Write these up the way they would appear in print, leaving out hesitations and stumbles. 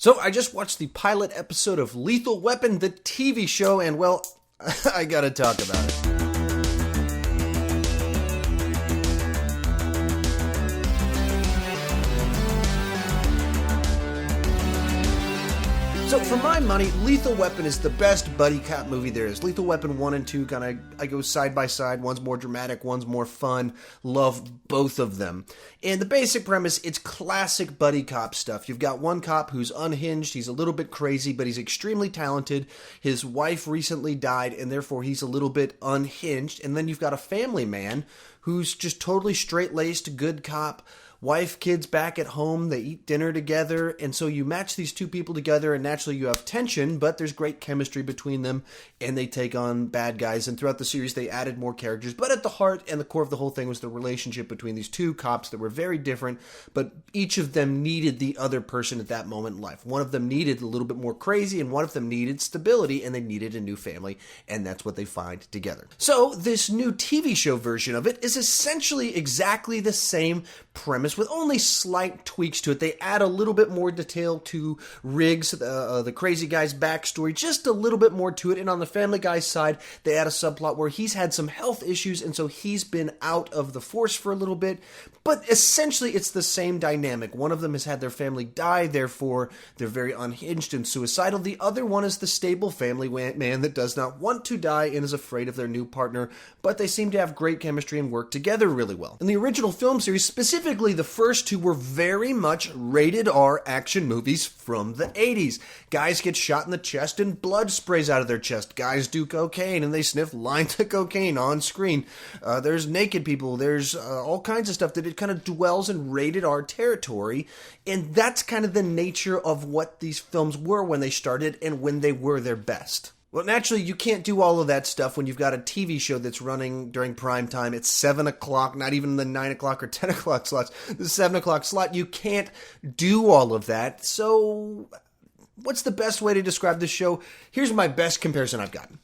So I just watched the pilot episode of Lethal Weapon, the TV show, and well, I gotta talk about it. So for my money, Lethal Weapon is the best buddy cop movie there is. Lethal Weapon 1 and 2 I go side by side. One's more dramatic, one's more fun. Love both of them. And the basic premise, it's classic buddy cop stuff. You've got one cop who's unhinged, he's a little bit crazy, but he's extremely talented. His wife recently died, and therefore he's a little bit unhinged. And then you've got a family man who's just totally straight-laced, good cop. Wife, kids back at home, they eat dinner together, and so you match these two people together, and naturally you have tension, but there's great chemistry between them, and they take on bad guys, and throughout the series they added more characters, but at the heart and the core of the whole thing was the relationship between these two cops that were very different, but each of them needed the other person at that moment in life. One of them needed a little bit more crazy, and one of them needed stability, and they needed a new family, and that's what they find together. So this new TV show version of it is essentially exactly the same premise with only slight tweaks to it. They add a little bit more detail to Riggs, the crazy guy's backstory, just a little bit more to it. And on the Family Guy's side, they add a subplot where he's had some health issues, and so he's been out of the force for a little bit. But essentially, it's the same dynamic. One of them has had their family die, therefore they're very unhinged and suicidal. The other one is the stable family man that does not want to die and is afraid of their new partner, but they seem to have great chemistry and work together really well. In the original film series, specifically the first two were very much rated R action movies from the 80s. Guys get shot in the chest and blood sprays out of their chest. Guys do cocaine and they sniff lines of cocaine on screen. There's naked people. There's all kinds of stuff that it kind of dwells in rated R territory. And that's kind of the nature of what these films were when they started and when they were their best. Well, naturally, you can't do all of that stuff when you've got a TV show that's running during prime time. It's 7 o'clock, not even the 9 o'clock or 10 o'clock slots. The 7 o'clock slot, you can't do all of that. So what's the best way to describe this show? Here's my best comparison I've gotten.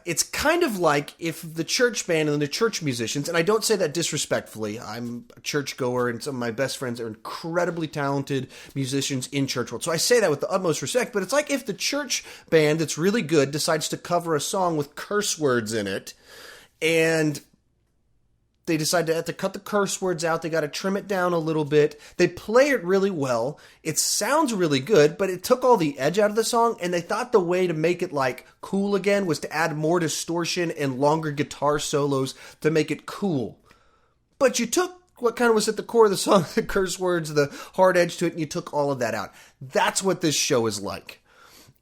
It's kind of like if the church band and the church musicians, and I don't say that disrespectfully, I'm a churchgoer and some of my best friends are incredibly talented musicians in church world. So I say that with the utmost respect, but it's like if the church band that's really good decides to cover a song with curse words in it, and they decide to have to cut the curse words out. They got to trim it down a little bit. They play it really well. It sounds really good, but it took all the edge out of the song, and they thought the way to make it like cool again was to add more distortion and longer guitar solos to make it cool. But you took what kind of was at the core of the song, the curse words, the hard edge to it, and you took all of that out. That's what this show is like.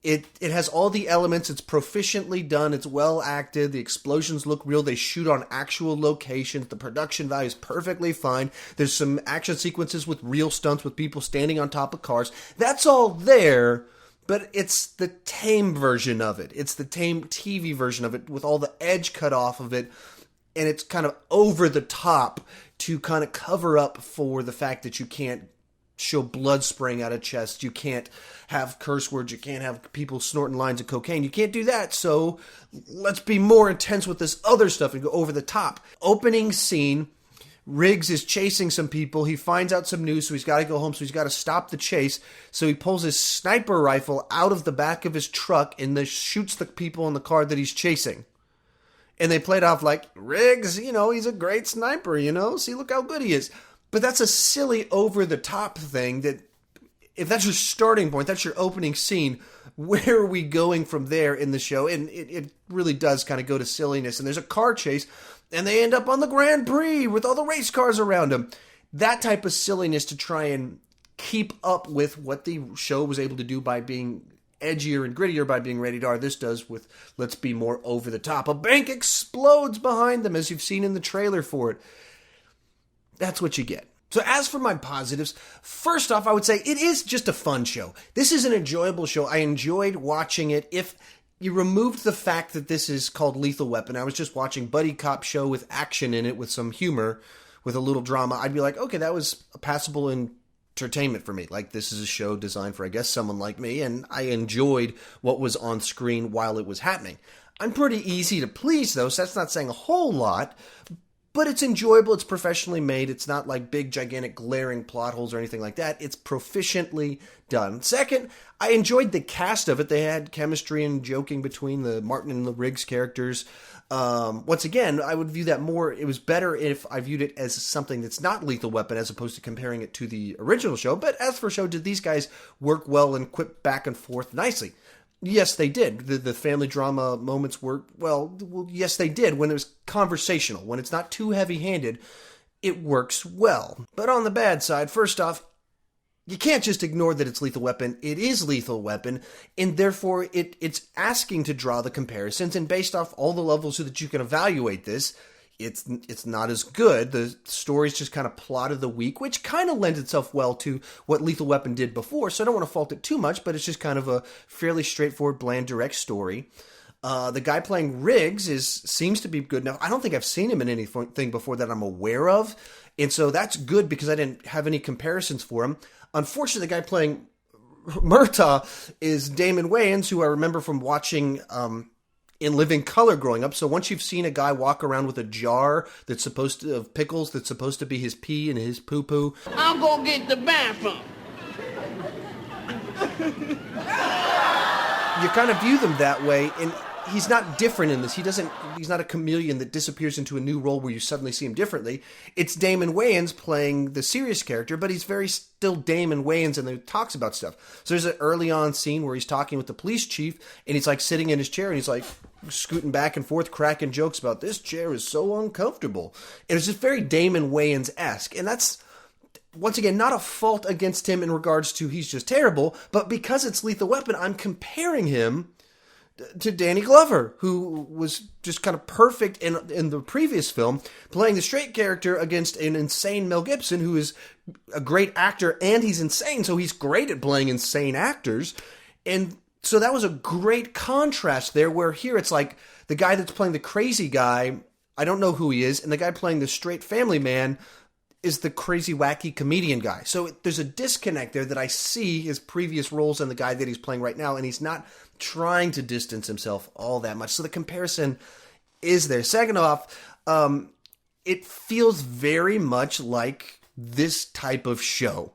It has all the elements. It's proficiently done. It's well acted. The explosions look real. They shoot on actual locations. The production value is perfectly fine. There's some action sequences with real stunts with people standing on top of cars. That's all there, but it's the Tame version of it. It's the Tame TV version of it with all the edge cut off of it, and it's kind of over the top to kind of cover up for the fact that you can't show blood spraying out of chests. You can't have curse words. You can't have people snorting lines of cocaine. You can't do that. So let's be more intense with this other stuff and go over the top. Opening scene, Riggs is chasing some people. He finds out some news, so he's got to go home. So he's got to stop the chase. So he pulls his sniper rifle out of the back of his truck and then shoots the people in the car that he's chasing. And they played off like, Riggs, he's a great sniper, See, look how good he is. But that's a silly over-the-top thing that, if that's your starting point, that's your opening scene, where are we going from there in the show? And it really does kind of go to silliness. And there's a car chase, and they end up on the Grand Prix with all the race cars around them. That type of silliness to try and keep up with what the show was able to do by being edgier and grittier, by being rated R. This does with, let's be more over-the-top. A bank explodes behind them, as you've seen in the trailer for it. That's what you get. So as for my positives, first off, I would say it is just a fun show. This is an enjoyable show. I enjoyed watching it. If you removed the fact that this is called Lethal Weapon, I was just watching buddy cop show with action in it, with some humor, with a little drama, I'd be like, okay, that was a passable entertainment for me. Like, this is a show designed for, I guess, someone like me, and I enjoyed what was on screen while it was happening. I'm pretty easy to please, though, so that's not saying a whole lot. but it's enjoyable. It's professionally made. It's not like big, gigantic, glaring plot holes or anything like that. It's proficiently done. Second, I enjoyed the cast of it. They had chemistry and joking between the Martin and the Riggs characters. Once again, I would view that more. It was better if I viewed it as something that's not Lethal Weapon as opposed to comparing it to the original show. But as for show, did these guys work well and quip back and forth nicely? Yes, they did. The family drama moments were, well, yes, they did. When it was conversational, when it's not too heavy-handed, it works well. But on the bad side, first off, you can't just ignore that it's Lethal Weapon. It is Lethal Weapon, and therefore it's asking to draw the comparisons, and based off all the levels so that you can evaluate this, it's not as good. The story's just kind of plot of the week, which kind of lends itself well to what Lethal Weapon did before, so I don't want to fault it too much, but it's just kind of a fairly straightforward, bland, direct story. The guy playing Riggs seems to be good. Now, I don't think I've seen him in anything before that I'm aware of, and so that's good because I didn't have any comparisons for him. Unfortunately, the guy playing Murtaugh is Damon Wayans, who I remember from watching in Living Color growing up. So once you've seen a guy walk around with a jar that's supposed to of pickles that's supposed to be his pee and his poo-poo, I'm gonna get the bathroom. you kind of view them that way, and he's not different in this. He's not a chameleon that disappears into a new role where you suddenly see him differently. It's Damon Wayans playing the serious character, but he's very still Damon Wayans, and he talks about stuff. So there's an early on scene where he's talking with the police chief, and he's like sitting in his chair, and he's like scooting back and forth, cracking jokes about this chair is so uncomfortable. And it's just very Damon Wayans-esque, and that's, once again, not a fault against him in regards to he's just terrible, but because it's Lethal Weapon, I'm comparing him to Danny Glover, who was just kind of perfect in the previous film, playing the straight character against an insane Mel Gibson, who is a great actor, and he's insane, so he's great at playing insane actors. And so that was a great contrast there, where here it's like the guy that's playing the crazy guy, I don't know who he is, and the guy playing the straight family man is the crazy, wacky comedian guy. So there's a disconnect there that I see his previous roles and the guy that he's playing right now, and he's not trying to distance himself all that much. So the comparison is there. Second off, it feels very much like this type of show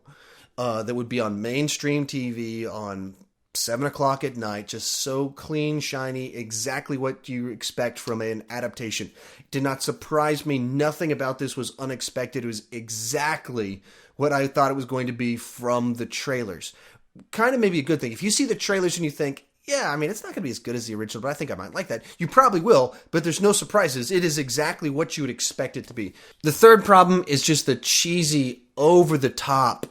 that would be on mainstream TV on 7 o'clock at night, just so clean, shiny, exactly what you expect from an adaptation. Did not surprise me. Nothing about this was unexpected. It was exactly what I thought it was going to be from the trailers. Kind of maybe a good thing. If you see the trailers and you think, yeah, I mean, it's not going to be as good as the original, but I think I might like that, you probably will, but there's no surprises. It is exactly what you would expect it to be. The third problem is just the cheesy, over-the-top,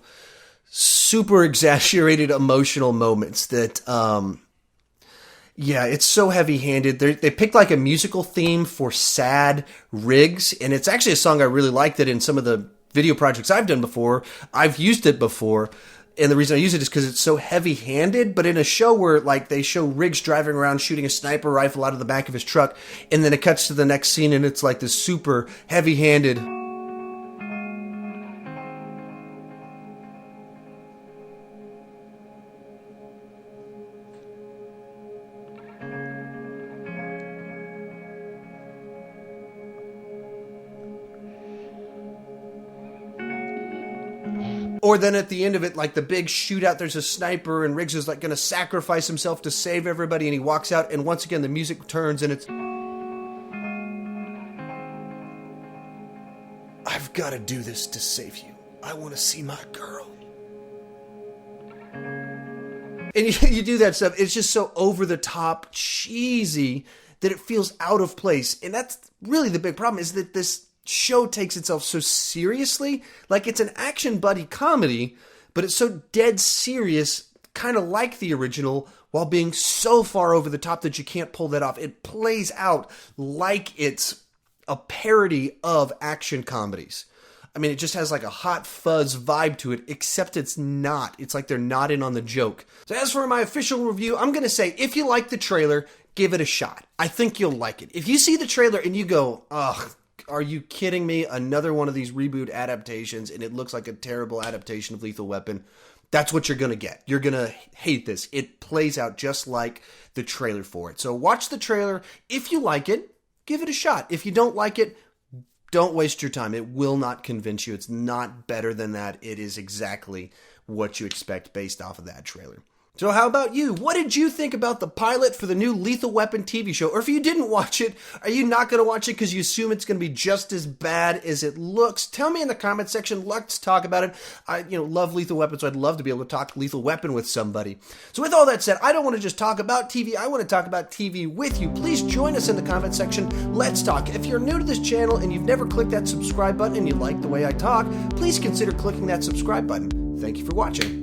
super exaggerated emotional moments that, it's so heavy-handed. They picked like a musical theme for Sad Riggs, and it's actually a song I really like that in some of the video projects I've done before. I've used it before, and the reason I use it is because it's so heavy-handed, but in a show where like they show Riggs driving around shooting a sniper rifle out of the back of his truck, and then it cuts to the next scene and it's like this super heavy-handed or then at the end of it, like the big shootout, there's a sniper and Riggs is like going to sacrifice himself to save everybody, and he walks out, and once again the music turns and it's, I've got to do this to save you. I want to see my girl. And you do that stuff. It's just so over the top, cheesy, that it feels out of place. And that's really the big problem, is that this show takes itself so seriously. Like it's an action buddy comedy, but it's so dead serious, kind of like the original, while being so far over the top that you can't pull that off. It plays out like it's a parody of action comedies. I mean, it just has like a Hot Fuzz vibe to it, except it's not. It's like they're not in on the joke. So as for my official review, I'm going to say, if you like the trailer, give it a shot. I think you'll like it. If you see the trailer and you go, ugh, are you kidding me? Another one of these reboot adaptations, and it looks like a terrible adaptation of Lethal Weapon. That's what you're going to get. You're going to hate this. It plays out just like the trailer for it. So watch the trailer. If you like it, give it a shot. If you don't like it, Don't waste your time. It will not convince you. It's not better than that. It is exactly what you expect based off of that trailer. So how about you? What did you think about the pilot for the new Lethal Weapon TV show? Or if you didn't watch it, are you not going to watch it because you assume it's going to be just as bad as it looks? Tell me in the comment section. Let's talk about it. I love Lethal Weapon, so I'd love to be able to talk Lethal Weapon with somebody. So with all that said, I don't want to just talk about TV. I want to talk about TV with you. Please join us in the comment section. Let's talk. If you're new to this channel and you've never clicked that subscribe button and you like the way I talk, please consider clicking that subscribe button. Thank you for watching.